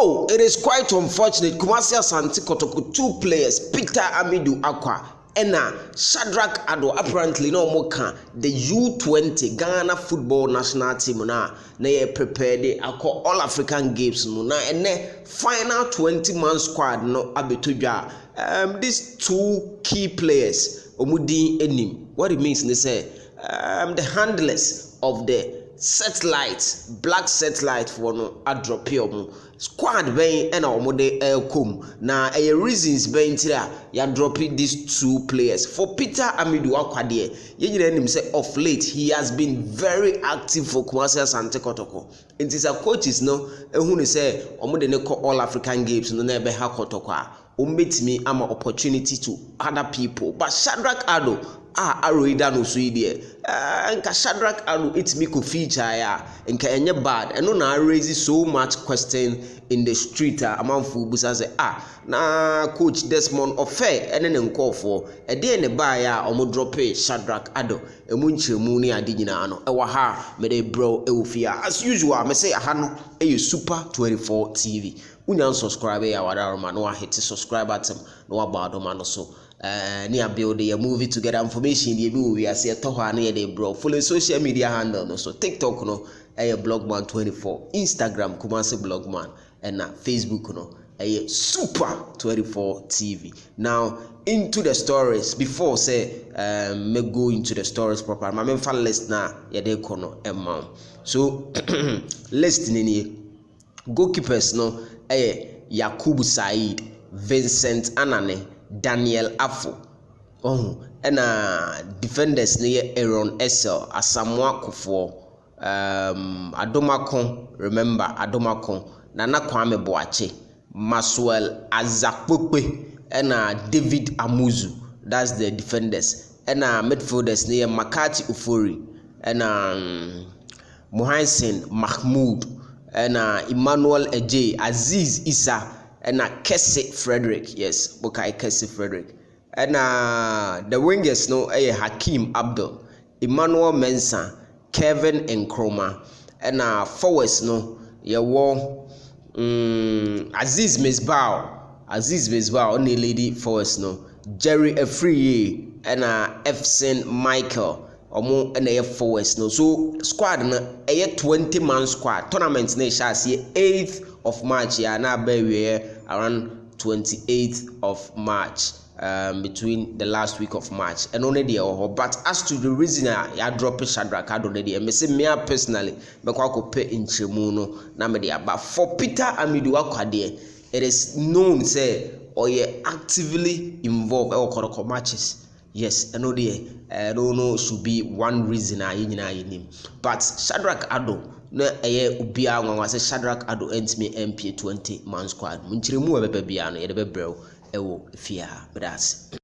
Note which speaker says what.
Speaker 1: Oh, it is quite unfortunate. Kumasi Asante Kotoko, 2 players, Peter Amidu Akwa and Shadarack Addo, apparently no more can the U20 Ghana football national team na prepared the all African games na and final 20-man squad no abetudwa. These 2 key players omudi enim. What it means they say the handlers of the satellite, black satellite for no adropio squad ben and omode elcom na reasons ben tira ya dropping these 2 players. For Peter Amidu Akwade, ye him say of late he has been very active for Kumasi Asante Kotoko. It is a coaches no ehunu say omode ne call all African games no na be ha Kotoko a me ama opportunity to other people. But Shadarack Addo Aroida no so idea. Nka Shadarack Addo me could feature ya. Nka enye bad. And no na raise so much question in the street among busa say na coach Desmond Ofe ene ne call for e dey ne ba ya omo drop Shadarack Addo emu nchiremu ni ade nyina no e wa ha me dey bro e wo fia as usual me say aha no e Super 24 TV. Unya subscribe ya wadaroma no hit subscribe button no abado ma no so ni build a movie together information dey be we ase to ho na dey bro. Follow social media handle no so TikTok no blogman 24, Instagram Kumasi blogman and Facebook no Super 24 TV. Now into the stories before say me go into the stories proper my main fan list na ye dey kono so list ni goalkeepers no Yakubu Said, Vincent Anane, Daniel Afo. Defenders near Aaron Essel, Asamoah Kufuor, Adomakon, remember Adomakon, Nana Kwame Boache, Maswell Azakpokwe, and David Amuzu. That's the defenders. And midfielders near Makati Ufori, and Muhaisin Mahmoud. And Emmanuel Eje, Aziz Issa, and Kesse Frederick, yes, Bokai Kesse Frederick, and the wingers no Hakim Abdul, Emmanuel Mensah, Kevin Nkrumah, and forwards no Aziz Misbah, only lady forwards no Jerry Efriye, and Efsen Michael. Omo and forwards no so squad na 20-man squad tournament na sha see 8th of March ya na be around 28th of March between the last week of March and only there but as to the reason ya drop Shadarack Addo there me say me personally me kwa ko pe nchemu no na me there but for Peter Amidu Akwade it is known say oye actively involved in Kotoko matches. Yes, I know I don't know should be one reason but Shadarack Addo na ubia nwa say Shadarack Addo entime MP 20-man squad. Munchiremu ebebe bia no ye de bebrel ewo fia but that's